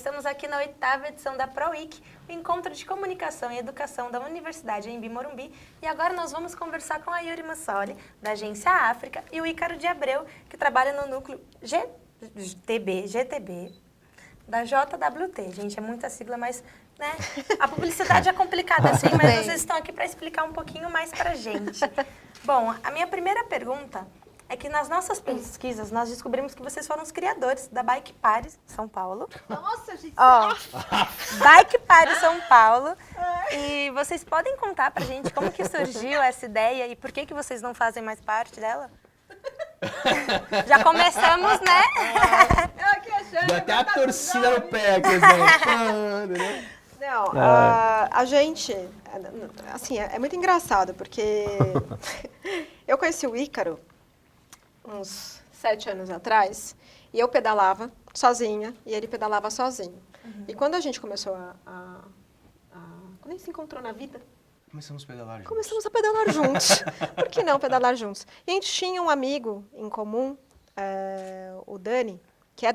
estamos aqui na 8ª edição da ProWeek, o Encontro de Comunicação e Educação da Universidade Anhembi Morumbi. E agora nós vamos conversar com a Yuri Mussoli, da Agência África, e o Ícaro de Abreu, que trabalha no núcleo GTB, da JWT. Gente, é muita sigla, mas né, a publicidade é complicada assim, mas vocês estão aqui para explicar um pouquinho mais para a gente. Bom, a minha primeira pergunta é que nas nossas pesquisas nós descobrimos que vocês foram os criadores da Bike Party São Paulo. Nossa, gente! Bike Party São Paulo. E vocês podem contar pra gente como que surgiu essa ideia e por que vocês não fazem mais parte dela? Já começamos, né? Eu aqui achando. Deu até a torcida no pé aqui, né? Não, a gente, assim, é muito engraçado, porque eu conheci o Ícaro uns 7 anos atrás, e eu pedalava sozinha, e ele pedalava sozinho. E quando a gente começou quando a gente se encontrou na vida, Começamos a pedalar juntos. começamos a pedalar juntos. Por que não pedalar juntos? E a gente tinha um amigo em comum, o Dani, que é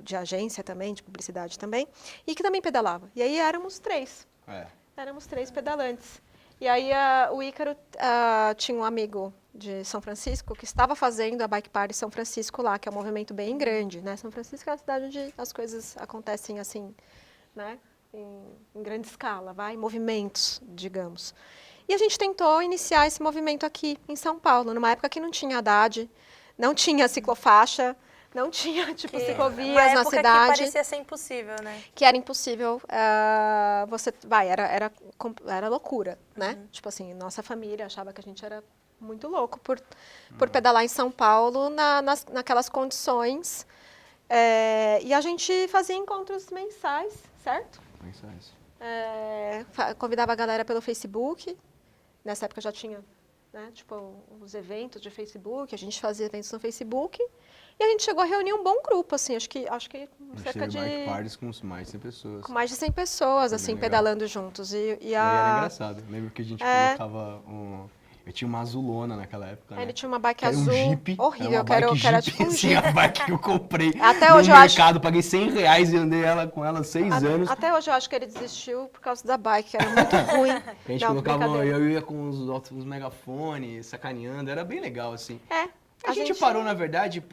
de agência também, de publicidade também, e que também pedalava. E aí éramos 3. Éramos 3 pedalantes. E aí o Ícaro tinha um amigo de São Francisco que estava fazendo a Bike Party São Francisco lá, que é um movimento bem grande, né? São Francisco é uma cidade onde as coisas acontecem assim, né? Em grande escala, movimentos, digamos. E a gente tentou iniciar esse movimento aqui em São Paulo, numa época que não tinha Haddad, não tinha ciclofaixa, não tinha, ciclovias na cidade. Que parecia ser impossível, né? Que era impossível, era loucura, né? Tipo assim, nossa família achava que a gente era muito louco por pedalar em São Paulo naquelas condições. E a gente fazia encontros mensais, certo? Mensais. Convidava a galera pelo Facebook. Nessa época já tinha, né, os eventos de Facebook, a gente fazia eventos no Facebook. E a gente chegou a reunir um bom grupo, assim, acho que cerca de... Bike parties com mais de 100 pessoas. Com mais de 100 pessoas, Foi assim, bem pedalando juntos. E era engraçado. Lembro que a gente colocava Eu tinha uma azulona naquela época, né? Ele tinha uma bike era azul um Jeep, horrível, que era tipo um assim, Jeep. a bike que eu comprei Até hoje no eu mercado, paguei R$100 e andei com ela 6 anos. Até hoje eu acho que ele desistiu por causa da bike, era muito ruim. A gente colocava, eu ia com os megafones, sacaneando, era bem legal, assim. A gente parou, na verdade,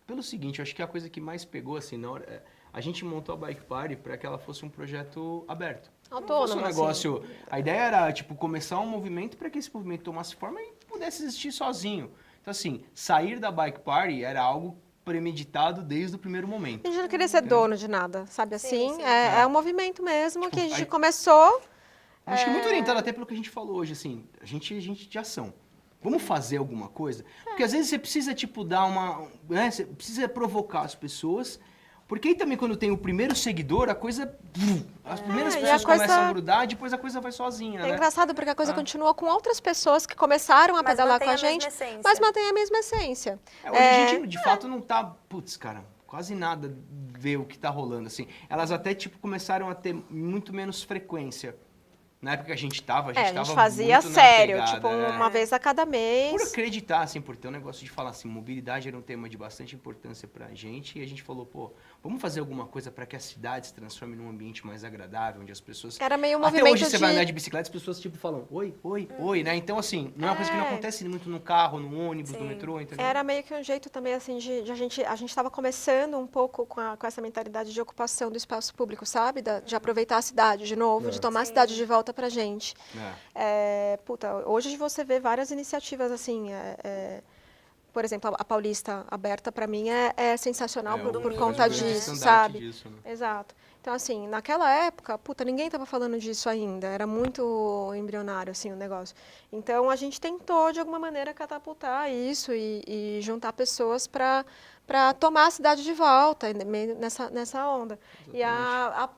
pelo seguinte, eu acho que a coisa que mais pegou, assim, na hora, a gente montou a Bike Party para que ela fosse um projeto aberto. Autônomo, um negócio, assim. A ideia era, começar um movimento para que esse movimento tomasse forma e pudesse existir sozinho. Então, assim, sair da Bike Party era algo premeditado desde o primeiro momento. A gente não queria ser dono de nada, sabe assim? Sim. É um movimento mesmo que a gente começou... Acho que muito orientado até pelo que a gente falou hoje, assim, a gente de ação. Vamos fazer alguma coisa? Porque às vezes você precisa, dar uma... Né, você precisa provocar as pessoas... Porque aí também quando tem o primeiro seguidor, a coisa... As primeiras pessoas começam a grudar, depois a coisa vai sozinha, né? É engraçado porque a coisa continua com outras pessoas que começaram a pedalar com a gente, mas mantém a mesma essência. Hoje a gente, de fato, não tá... Putz, cara, quase nada vê o que tá rolando, assim. Elas até, começaram a ter muito menos frequência. Na época que a gente tava a gente fazia muito sério, na pegada, uma vez a cada mês. Por acreditar, assim, por ter um negócio de falar assim, mobilidade era um tema de bastante importância pra gente, e a gente falou, vamos fazer alguma coisa para que a cidade se transforme num ambiente mais agradável, onde as pessoas... Era meio um Até movimento hoje você vai andar de bicicleta, as pessoas, falam, oi, né? Então, assim, não é uma coisa que não acontece muito no carro, no ônibus, no metrô, entendeu? Era meio que um jeito também, assim, a gente estava começando um pouco com essa mentalidade de ocupação do espaço público, sabe? De aproveitar a cidade de novo, de tomar a cidade de volta pra gente. Hoje você vê várias iniciativas assim, por exemplo, a Paulista Aberta para mim é sensacional por conta disso, sabe? Disso, né? Exato. Então assim, naquela época, ninguém estava falando disso ainda, era muito embrionário assim o negócio. Então a gente tentou de alguma maneira catapultar isso e juntar pessoas para tomar a cidade de volta nessa onda. Exatamente. E a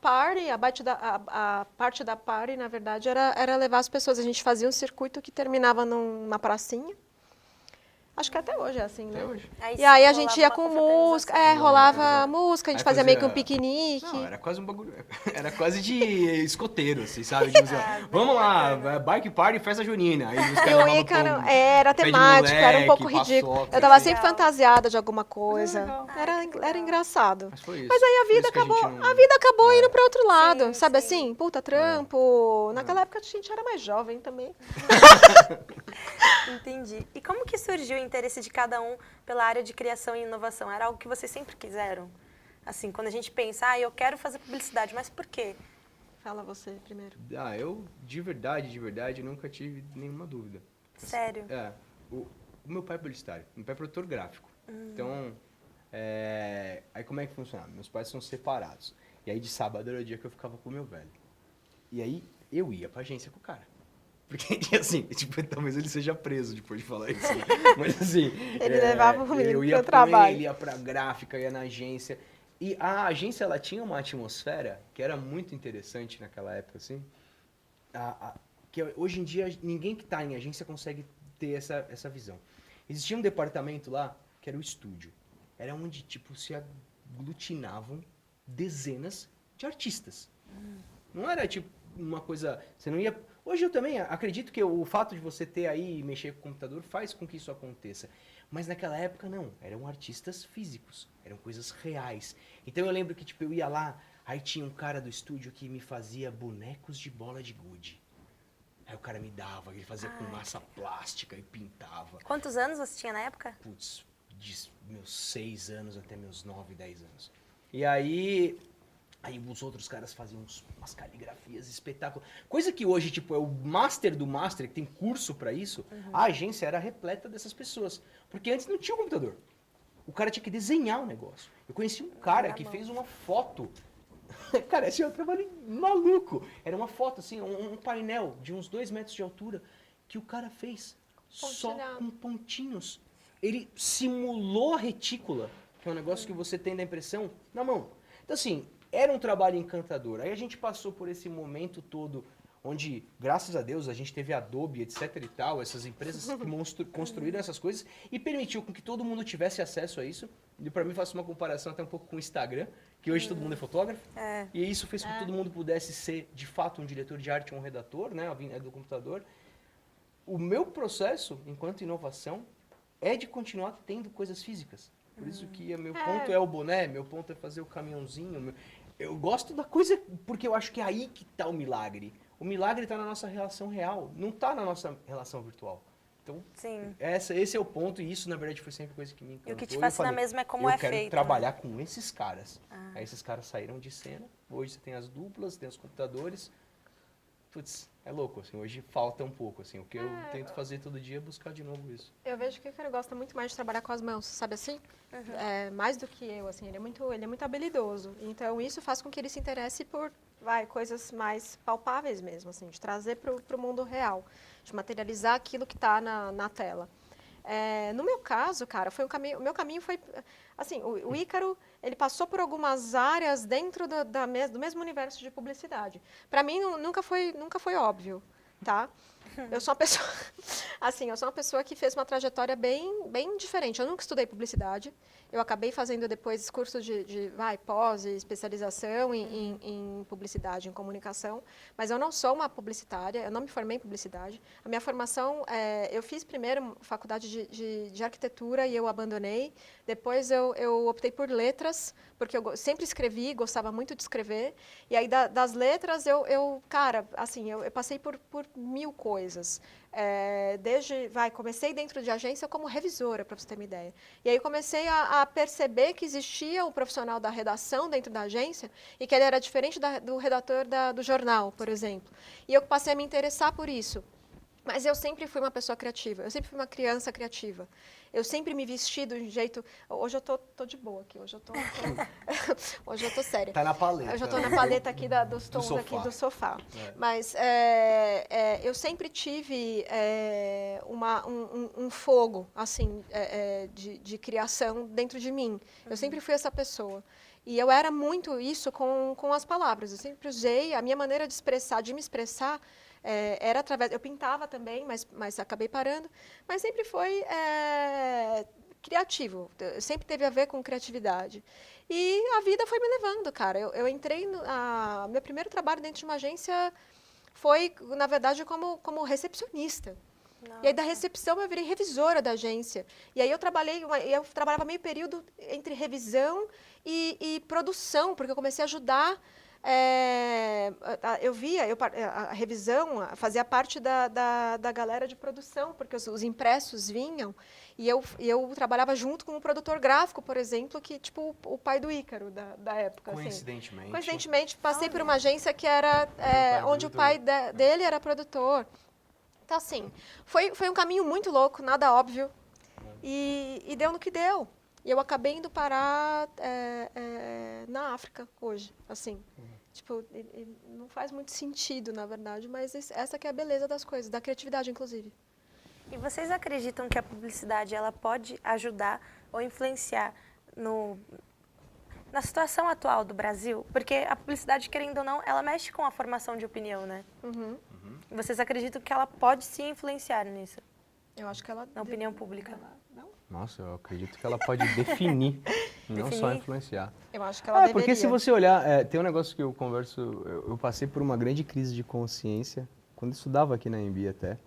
parte da party, na verdade, era levar as pessoas. A gente fazia um circuito que terminava numa pracinha, Acho que até hoje é assim, né? Até hoje. E aí a rolava gente ia uma com música, confraternização. rolava música, a gente Aí fazia meio que um fazia- piquenique. Não, era quase um bagulho. Era quase de escoteiro, assim, sabe? Tipo, assim, ó, vamos lá, bike party, festa junina. Aí os E caras o levavam Ícaro pão, era pé de temático, era um pouco moleque, ridículo. paçoca, Eu tava assim. sempre Legal. fantasiada de alguma coisa. legal. Ai, que Era legal. engraçado. Mas foi isso. Mas aí a Por vida isso que acabou, gente não- a vida acabou É. indo para outro lado, Sim, sabe sim. assim? Puta, trampo. Naquela época a gente era mais jovem também. Entendi. E como que surgiu o interesse de cada um pela área de criação e inovação? Era algo que vocês sempre quiseram? Assim, quando a gente pensa, eu quero fazer publicidade, mas por quê? Fala você primeiro. Ah, eu, de verdade, nunca tive nenhuma dúvida. Sério? O meu pai é publicitário, meu pai é produtor gráfico. Então, aí como é que funciona? Meus pais são separados. E aí de sábado era o dia que eu ficava com o meu velho. E aí eu ia pra agência com o cara. Porque, assim, tipo, talvez ele seja preso depois de falar isso, né? Mas assim... Ele levava o menino eu ia pro com trabalho. ele, ia pra gráfica, ia na agência. E a agência, ela tinha uma atmosfera que era muito interessante naquela época, assim. Que hoje em dia, ninguém que tá em agência consegue ter essa visão. Existia um departamento lá, que era o estúdio. Era onde, tipo, se aglutinavam dezenas de artistas. Não era, tipo, uma coisa... Você não ia... Hoje eu também acredito que o fato de você ter aí e mexer com o computador faz com que isso aconteça. Mas naquela época, não. Eram artistas físicos. Eram coisas reais. Então eu lembro que, tipo, eu ia lá, aí tinha um cara do estúdio que me fazia bonecos de bola de gude. Aí o cara me dava, ele fazia com massa plástica e pintava. Quantos anos você tinha na época? Putz, de meus 6 anos até meus 9, 10 anos. E aí os outros caras faziam umas caligrafias, espetáculo. Coisa que hoje, tipo, é o master do master, que tem curso pra isso. A agência era repleta dessas pessoas. Porque antes não tinha um computador. O cara tinha que desenhar o negócio. Eu conheci um cara que fez uma foto. Cara, esse é um trabalho maluco. Era uma foto, assim, um painel de uns 2 metros de altura que o cara fez só Pontilhado. com pontinhos. Ele simulou a retícula, que é um negócio que você tem da impressão, na mão. Então, assim, era um trabalho encantador. Aí a gente passou por esse momento todo, onde, graças a Deus, a gente teve Adobe, etc e tal, essas empresas que construíram essas coisas e permitiu com que todo mundo tivesse acesso a isso. E para mim, faço uma comparação até um pouco com o Instagram, que hoje todo mundo é fotógrafo. E isso fez com que todo mundo pudesse ser, de fato, um diretor de arte ou um redator, né, do computador. O meu processo, enquanto inovação, é de continuar tendo coisas físicas. Por isso que o meu ponto é o boné, meu ponto é fazer o caminhãozinho. Eu gosto da coisa, porque eu acho que é aí que está o milagre. O milagre está na nossa relação real, não está na nossa relação virtual. Então, Sim. esse é o ponto, e isso, na verdade, foi sempre coisa que me encantou. E o que te Eu fascina falei, mesmo é como eu é quero feito, trabalhar com esses caras. Aí esses caras saíram de cena, hoje você tem as duplas, tem os computadores. Putz, é louco, assim, hoje falta um pouco, assim, o que eu tento fazer todo dia é buscar de novo isso. Eu vejo que o cara gosta muito mais de trabalhar com as mãos, sabe assim? Mais do que eu, assim, ele é muito habilidoso. Então, isso faz com que ele se interesse por, coisas mais palpáveis mesmo, assim, de trazer para o mundo real, de materializar aquilo que está na tela. No meu caso, cara, o meu caminho foi, assim, o Ícaro, ele passou por algumas áreas dentro do mesmo universo de publicidade. Para mim, nunca foi óbvio, tá? Eu sou uma pessoa, assim, que fez uma trajetória bem diferente. Eu nunca estudei publicidade. Eu acabei fazendo depois cursos de pós e especialização em publicidade, em comunicação. Mas eu não sou uma publicitária, eu não me formei em publicidade. A minha formação, eu fiz primeiro faculdade de arquitetura e eu abandonei. Depois eu optei por letras, porque eu sempre escrevi, gostava muito de escrever. E aí das letras, cara, assim, eu passei por 1000 coisas. Comecei dentro de agência como revisora, para você ter uma ideia. E aí comecei a perceber que existia o profissional da redação dentro da agência e que ele era diferente do redator do jornal, por exemplo. E eu passei a me interessar por isso. Mas eu sempre fui uma pessoa criativa, eu sempre fui uma criança criativa. Eu sempre me vesti de um jeito... Hoje eu tô de boa aqui, hoje eu tô séria. Tá na paleta. Eu já estou na paleta aqui dos tons aqui do sofá. Mas eu sempre tive um fogo, assim, de criação dentro de mim. Eu sempre fui essa pessoa. E eu era muito isso com as palavras. Eu sempre usei a minha maneira de me expressar, era através... Eu pintava também, mas acabei parando. Mas sempre foi criativo, sempre teve a ver com criatividade. E a vida foi me levando, cara. Eu entrei... meu primeiro trabalho dentro de uma agência foi, na verdade, como recepcionista. Nossa. E aí, da recepção, eu virei revisora da agência. E aí, eu trabalhava meio período entre revisão e produção, porque eu comecei a ajudar. A revisão fazia parte da galera de produção, porque os impressos vinham. E eu trabalhava junto com um produtor gráfico, por exemplo, que, tipo, o pai do Ícaro da época. Coincidentemente. Assim. Coincidentemente, passei por uma agência que era onde o pai dele era produtor. Então, assim, foi um caminho muito louco, nada óbvio, e deu no que deu. E eu acabei indo parar na África hoje, assim. Tipo, não faz muito sentido, na verdade, mas essa que é a beleza das coisas, da criatividade, inclusive. E vocês acreditam que a publicidade ela pode ajudar ou influenciar na situação atual do Brasil? Porque a publicidade, querendo ou não, ela mexe com a formação de opinião, né? Uhum. Vocês acreditam que ela pode sim influenciar nisso, Eu acho que ela... na opinião pública? Nossa, eu acredito que ela pode definir, não só influenciar. Eu acho que ela deveria. Porque se você olhar, tem um negócio que eu converso, eu passei por uma grande crise de consciência, quando eu estudava aqui na Embi até,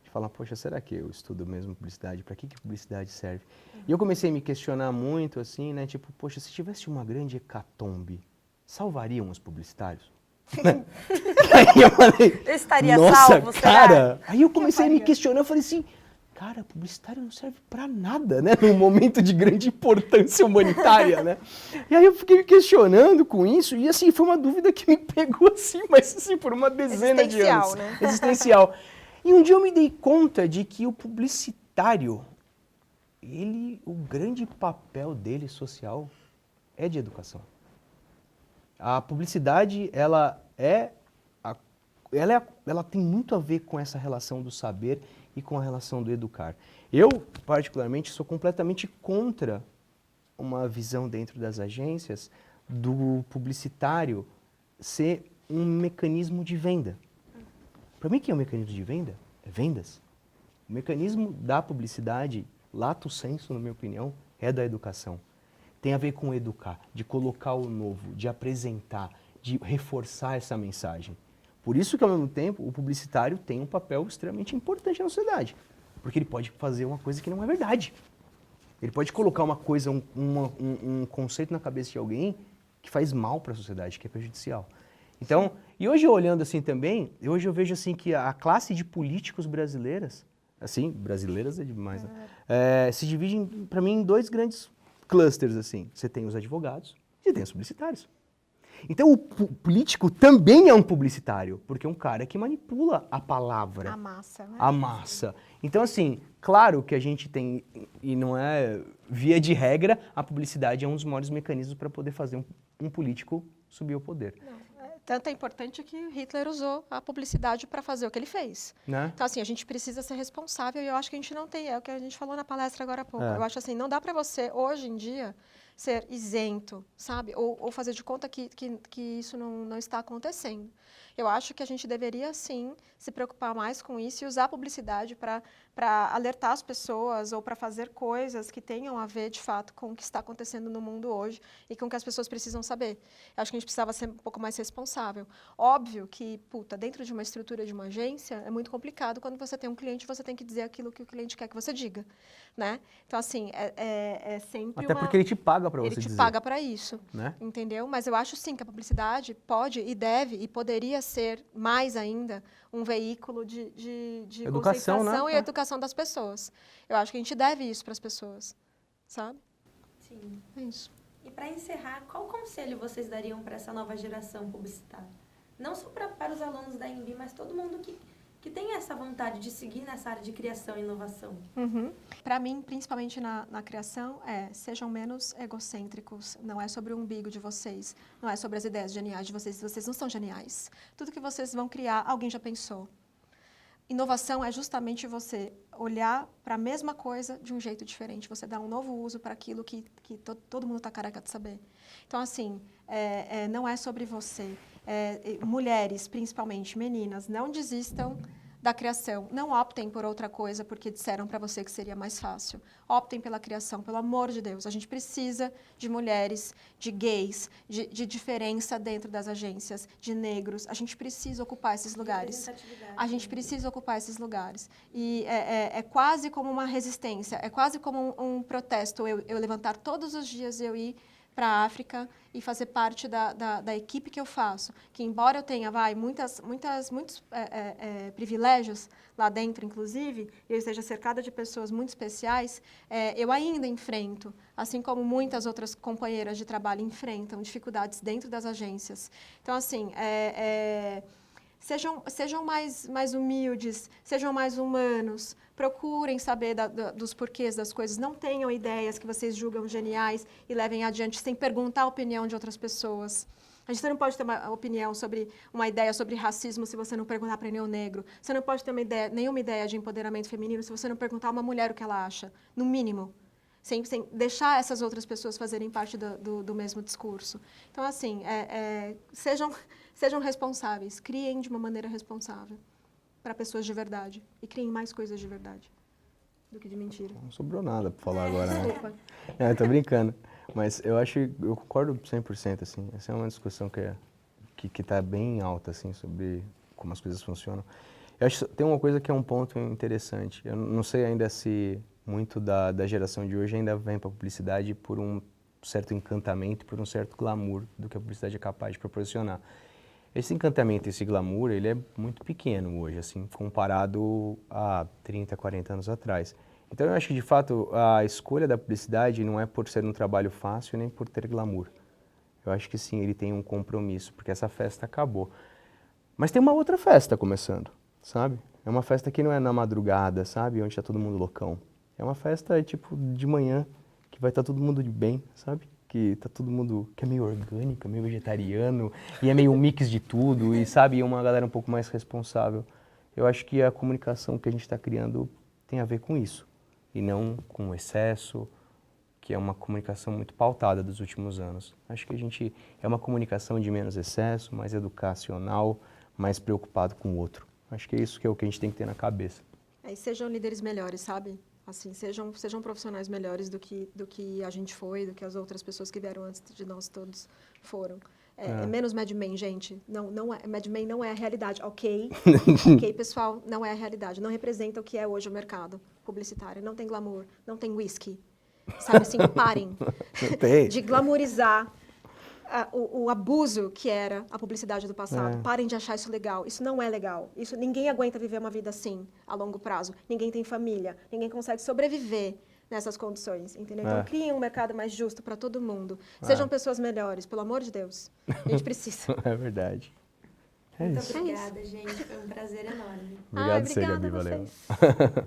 de falar, poxa, será que eu estudo mesmo publicidade? Para que publicidade serve? E eu comecei a me questionar muito, assim, né, tipo, poxa, se tivesse uma grande hecatombe, salvariam os publicitários? Aí eu falei, Eu estaria nossa, salvo, cara! será? Aí eu comecei a me questionar, eu falei assim, cara, publicitário não serve pra nada, né? Num momento de grande importância humanitária, né? E aí eu fiquei me questionando com isso, e assim, foi uma dúvida que me pegou assim, mas assim, por uma dezena de anos. Né? Existencial. E um dia eu me dei conta de que o publicitário, o grande papel dele social é de educação. A publicidade, ela tem muito a ver com essa relação do saber e com a relação do educar. Eu, particularmente, sou completamente contra uma visão dentro das agências do publicitário ser um mecanismo de venda. Para mim, o que é um mecanismo de venda? É vendas. O mecanismo da publicidade, lato sensu, na minha opinião, é da educação. Tem a ver com educar, de colocar o novo, de apresentar, de reforçar essa mensagem. Por isso que, ao mesmo tempo, o publicitário tem um papel extremamente importante na sociedade. Porque ele pode fazer uma coisa que não é verdade. Ele pode colocar uma coisa, um conceito na cabeça de alguém que faz mal para a sociedade, que é prejudicial. Então, e hoje olhando assim também, hoje eu vejo assim que a classe de políticos brasileiras, assim, brasileiras é demais, né? Se divide, para mim, em dois grandes clusters, assim. Você tem os advogados e tem os publicitários. Então, o político também é um publicitário, porque é um cara que manipula a palavra. A massa, né? A massa. Então, assim, claro que a gente tem, e não é via de regra, a publicidade é um dos maiores mecanismos para poder fazer um político subir ao poder. Tanto é importante que Hitler usou a publicidade para fazer o que ele fez. Né? Então, assim, a gente precisa ser responsável e eu acho que a gente não tem, é o que a gente falou na palestra agora há pouco. Eu acho assim, não dá para você, hoje em dia, ser isento, sabe? Ou fazer de conta que isso não está acontecendo. Eu acho que a gente deveria, sim, se preocupar mais com isso e usar a publicidade para alertar as pessoas ou para fazer coisas que tenham a ver, de fato, com o que está acontecendo no mundo hoje e com o que as pessoas precisam saber. Eu acho que a gente precisava ser um pouco mais responsável. Óbvio que, dentro de uma estrutura de uma agência, é muito complicado quando você tem um cliente, você tem que dizer aquilo que o cliente quer que você diga, né? Então, assim, é sempre Até porque ele te paga para você dizer. Ele te paga para isso, né? Entendeu? Mas eu acho, sim, que a publicidade pode e deve e poderia ser, mais ainda, um veículo de educação, conscientização, né? E educação das pessoas. Eu acho que a gente deve isso para as pessoas, sabe? Sim. É isso. E para encerrar, qual conselho vocês dariam para essa nova geração publicitária? Não só para os alunos da Embi, mas todo mundo que tem essa vontade de seguir nessa área de criação e inovação. Para mim, principalmente na criação, sejam menos egocêntricos. Não é sobre o umbigo de vocês, não é sobre as ideias geniais de vocês. Vocês não são geniais. Tudo que vocês vão criar, alguém já pensou. inovação é justamente você olhar para a mesma coisa de um jeito diferente, você dar um novo uso para aquilo que todo mundo está careca de saber. Então, assim, não é sobre você. Mulheres, principalmente meninas, não desistam da criação. Não optem por outra coisa porque disseram para você que seria mais fácil. Optem pela criação, pelo amor de Deus. A gente precisa de mulheres, de gays, de diferença dentro das agências, de negros. A gente precisa ocupar esses lugares. A gente precisa ocupar esses lugares. E é quase como uma resistência, é quase como um protesto. Eu levantar todos os dias, eu ir para a África e fazer parte da equipe que eu faço, que embora eu tenha muitos privilégios lá dentro, inclusive, e eu esteja cercada de pessoas muito especiais, eu ainda enfrento, assim como muitas outras companheiras de trabalho enfrentam dificuldades dentro das agências. Então, assim, sejam mais humildes, sejam mais humanos, procurem saber dos porquês das coisas, não tenham ideias que vocês julgam geniais e levem adiante sem perguntar a opinião de outras pessoas. A gente não pode ter uma ideia sobre racismo se você não perguntar para nenhum negro. Você não pode ter nenhuma ideia de empoderamento feminino se você não perguntar a uma mulher o que ela acha, no mínimo. Sem deixar essas outras pessoas fazerem parte do mesmo discurso. Então, assim, sejam responsáveis, criem de uma maneira responsável para pessoas de verdade e criem mais coisas de verdade do que de mentira. Não sobrou nada para falar agora, né? Desculpa. Tô brincando. Mas eu concordo 100%, assim. Essa é uma discussão que tá bem alta, assim, sobre como as coisas funcionam. Eu acho que tem uma coisa que é um ponto interessante. Eu não sei ainda se muito da geração de hoje ainda vem para a publicidade por um certo encantamento, por um certo glamour do que a publicidade é capaz de proporcionar. Esse encantamento, esse glamour, ele é muito pequeno hoje, assim, comparado a 30, 40 anos atrás. Então, eu acho que, de fato, a escolha da publicidade não é por ser um trabalho fácil nem por ter glamour. Eu acho que, sim, ele tem um compromisso, porque essa festa acabou. Mas tem uma outra festa começando, sabe? É uma festa que não é na madrugada, sabe? Onde está todo mundo loucão. É uma festa, tipo, de manhã, que vai estar todo mundo de bem, sabe? Que tá todo mundo, que é meio orgânico, meio vegetariano, e é meio um mix de tudo, e sabe, uma galera um pouco mais responsável. Eu acho que a comunicação que a gente está criando tem a ver com isso, e não com o excesso, que é uma comunicação muito pautada dos últimos anos. Acho que é uma comunicação de menos excesso, mais educacional, mais preocupado com o outro. Acho que é isso que é o que a gente tem que ter na cabeça. E sejam líderes melhores, sabe? Assim, sejam profissionais melhores do que a gente foi, do que as outras pessoas que vieram antes de nós todos foram. É menos Mad Men, gente. Não é, Mad Men não é a realidade. Ok, pessoal, não é a realidade. Não representa o que é hoje o mercado publicitário. Não tem glamour, não tem whisky. Sabe assim, parem de glamourizar o abuso que era a publicidade do passado. Parem de achar isso legal. Isso não é legal. Ninguém aguenta viver uma vida assim, a longo prazo. Ninguém tem família. Ninguém consegue sobreviver nessas condições, entendeu? Então, criem um mercado mais justo para todo mundo. Sejam pessoas melhores, pelo amor de Deus. A gente precisa. É verdade. Muito obrigada, gente. Foi um prazer enorme. Obrigado, obrigada Gabi. a Valeu. vocês.